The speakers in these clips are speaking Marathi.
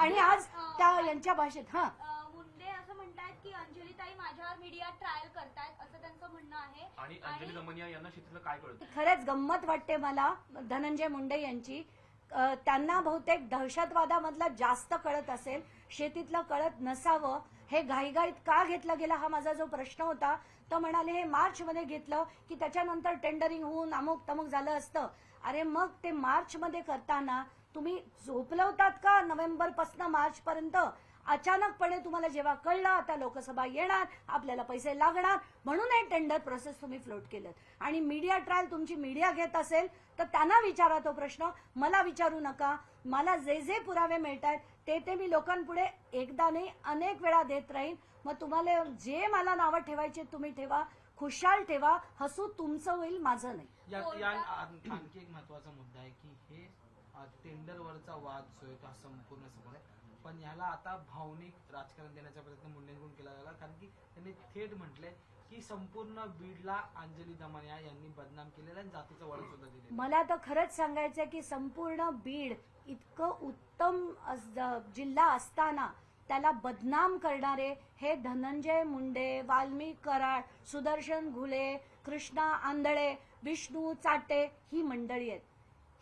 आणि आज त्या यांच्या भाषेत मुंडे असं म्हणतायत की अंजलीताई माझ्यावर मीडिया ट्रायल करतायत असं त्यांचं म्हणणं आहे. आणि अंजली दमनिया यांना शेतीतलं काय कळतं? खरंच गंमत वाटते मला धनंजय मुंडे यांची. त्यांना बहुतेक दहशतवादामधलं जास्त कळत असेल, शेतीतलं कळत नसावं. हे घाईघाईत का घेतलं गेलं हा माझा जो प्रश्न होता, तो म्हणाले हे मार्च मध्ये घेतलं की त्याच्यानंतर टेंडरिंग होऊन अमुक तमुक झालं असतं. अरे मग ते मार्च मध्ये करताना तुम्ही झोपलवतात का नोव्हेंबर पासून मार्च पर्यंत? अचानकपणे तुम्हाला जेव्हा कळलं आता लोकसभा येणार, आपल्याला पैसे लागणार, म्हणून हे टेंडर प्रोसेस तुम्ही फ्लोट केलं. आणि मीडिया ट्रायल तुमची मीडिया घेत असेल तर त्यांना विचारा तो प्रश्न, मला विचारू नका. मला जे जे पुरावे मिळत आहेत ते मी लोकांपुढे एकदा नाही अनेक वेळा देत राहीन. मग तुम्हाला जे मला नावं ठेवायचे तुम्ही ठेवा, खुशाल ठेवा, हसू तुमचं होईल, माझं नाही. आणखी एक महत्वाचा मुद्दा आहे की हे टेंडरवरचा वाद जो आहे तो हा संपूर्ण समोर आहे, पण याला आता भावनिक राजकारण देण्याचा प्रयत्न मुंडेंकडून केला गेला. कारण की त्यांनी थेट म्हटलंय की संपूर्ण बीडला अंजली दमनिया यांनी बदनाम केलेलं आणि जातीचं वळण सुद्धा दिले. मला तर खरंच सांगायचंय की संपूर्ण बीड इतकं उत्तम जिल्हा असताना त्याला बदनाम करणारे हे धनंजय मुंडे, वाल्मिक कराड, सुदर्शन घुले, कृष्णा आंधळे, विष्णू चाटे ही मंडळी आहेत.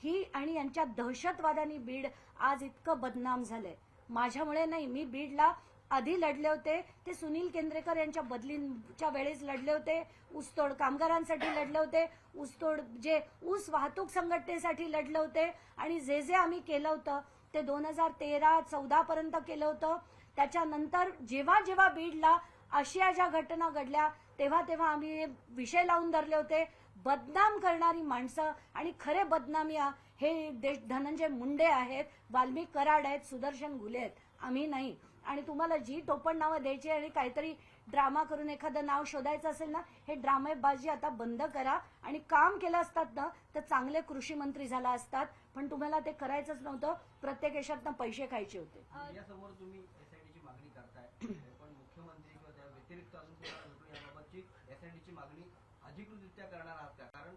ही आणि यांच्या दहशतवादाने बीड आज इतकं बदनाम झालंय. माझ्यामुळे नाही, मी बीडला आधी लढले होते, ते सुनील केंद्रेकर यांच्या बदलीच्या वेळेस लढले होते, ऊसतोड कामगारांसाठी लढले होते, ऊसतोड जे ऊस वाहतूक संघटनेसाठी लढले होते. आणि जे जे आम्ही केलं होतं ते 2013-14 पर्यंत केलं होतं. त्याच्यानंतर जेव्हा जेव्हा बीडला अशा ज्या घटना घडल्या तेव्हा तेव्हा आम्ही विषय लावून धरले होते. बदनाम करणारी माणसं आणि खरे बदनामिया हे धनंजय मुंडे आहेत, वाल्मिक कराड आहेत, सुदर्शन घुले आहेत, आम्ही नाही. आणि तुम्हाला जी टोपण नावं द्यायची आणि काहीतरी ड्रामा करून एखादं नाव शोधायचं असेल ना, हे ड्रामेबाजी आता बंद करा. आणि काम केलं असतात ना तर चांगले कृषी मंत्री झाला असतात, पण तुम्हाला ते करायचंच नव्हतं. प्रत्येक देशातनं पैसे खायचे होते. यासमोर तुम्ही एसआयटीची मागणी करताय, पण मुख्यमंत्री किंवा त्या व्यतिरिक्त अजून कोणाला याबाबतची एसआयटीची मागणी अधिकृतरित्या करणार आहात का? कारण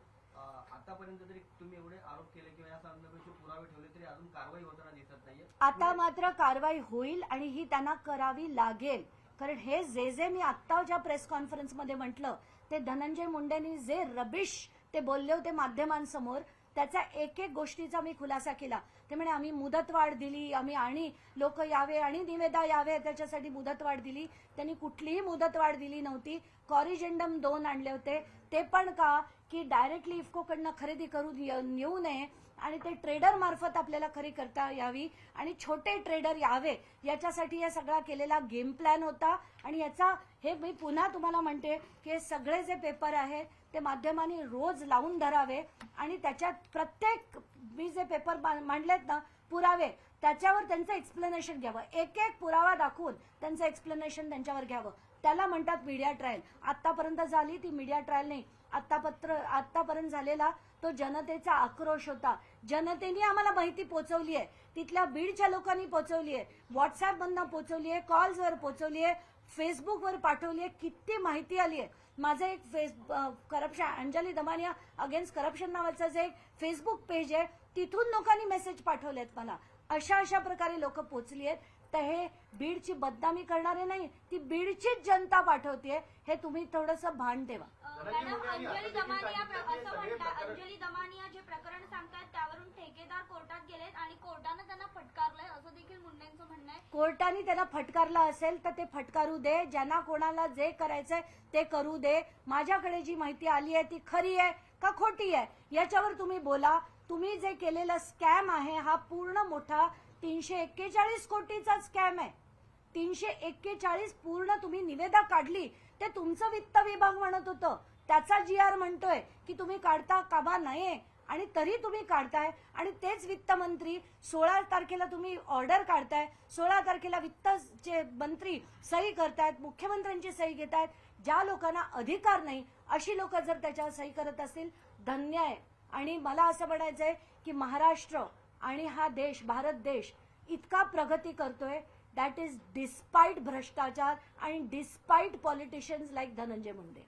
आतापर्यंत जरी तुम्ही एवढे आरोप केले किंवा या संदर्भाचे पुरावे ठेवले तरी अजून कारवाई होताना दिसत नाहीये. आता मात्र कारवाई होईल आणि ही त्यांना करावी लागेल. कारण हे जे मी आत्ता ज्या प्रेस कॉन्फरन्समध्ये म्हटलं ते धनंजय मुंडेंनी जे रबिश ते बोलले होते माध्यमांसमोर, त्याचा एक एक गोष्टीचा मी खुलासा केला. ते म्हणे आम्ही मुदतवाढ दिली, आम्ही आणि लोक यावे आणि निवेदा यावे त्याच्यासाठी मुदतवाढ दिली. त्यांनी कुठलीही मुदतवाढ दिली नव्हती. कॉरिजेंडम 2 आणले होते, ते पण का की डायरेक्टली इफकोकडनं खरेदी करून येऊ नये आणि ते ट्रेडर मार्फत आपल्याला खरी करता यावी आणि छोटे ट्रेडर यावे याच्यासाठी या सगळा केलेला गेम प्लॅन होता. आणि याचा हे मी पुन्हा तुम्हाला म्हणते की सगळे जे पेपर आहेत ते माध्यमांनी रोज लावून धरावे आणि त्याच्यात प्रत्येक मी जे पेपर मांडलेत ना पुरावे, त्याच्यावर त्यांचं एक्सप्लेनेशन घ्यावं. एक एक पुरावा दाखवून त्यांचं एक्सप्लेनेशन त्यांच्यावर घ्यावं. त्याला म्हणतात मीडिया ट्रायल. आतापर्यंत झाली ती मीडिया ट्रायल नाही, आतापर्यंत झालेला तो जनतेचा आक्रोश होता. जनतेने आम्हाला माहिती पोहोचवली आहे, तिथल्या बीडच्या लोकांनी पोहोचवली आहे, व्हॉट्सअपमधनं पोहोचवली आहे, कॉल्सवर पोहोचवली आहे, फेसबुकवर पाठवली आहे, किती माहिती आली आहे. माझं एक corruption Anjali Damania against corruption नावाचं जे एक फेसबुक पेज आहे तिथून लोकांनी मेसेज पाठवलेत मला. अशा प्रकारे लोक पोहोचली आहेत. तर हे बीडची बदनामी करणारे नाही, ती बीडचीच जनता पाठवते, हे तुम्ही थोडंसं भान ठेवा. मॅडम, अंजली दमानिया जे प्रकरण सांगतात त्यावरून ठेकेदार कोर्टात गेलेत आणि कोर्टानं त्यांना फटकारलंय असं देखील मुंडेंचं म्हणणं आहे. कोर्टाने त्यांना फटकारलं असेल तर ते फटकारू दे, ज्यांना कोणाला जे करायचंय ते करू दे. माझ्याकडे जी माहिती आली आहे ती खरी आहे का खोटी आहे याच्यावर तुम्ही बोला. तुम्ही जे केलेला स्कॅम आहे हा पूर्ण मोठा 341 कोटीचा स्कॅम आहे. 341 पूर्ण तुम्ही निवेदा काढली, ते तुमचं वित्त विभाग म्हणत होतं, त्याचा GR म्हणतोय की तुम्ही काढता कामा नये आणि तरी तुम्ही काढताय. आणि तेच वित्तमंत्री 16 तारखेला तुम्ही ऑर्डर काढताय, 16 तारखेला वित्तचे मंत्री सही करतायत, मुख्यमंत्र्यांची सही घेतायत. ज्या लोकांना अधिकार नाही अशी लोक जर त्याच्यावर सही करत असतील धन्य आहे. आणि मला असं म्हणायचंय की महाराष्ट्र आणि हा देश, भारत देश इतका प्रगती करतोय, दॅट इज डिस्पाइट भ्रष्टाचार आणि despite politicians like Dhananjay Munde.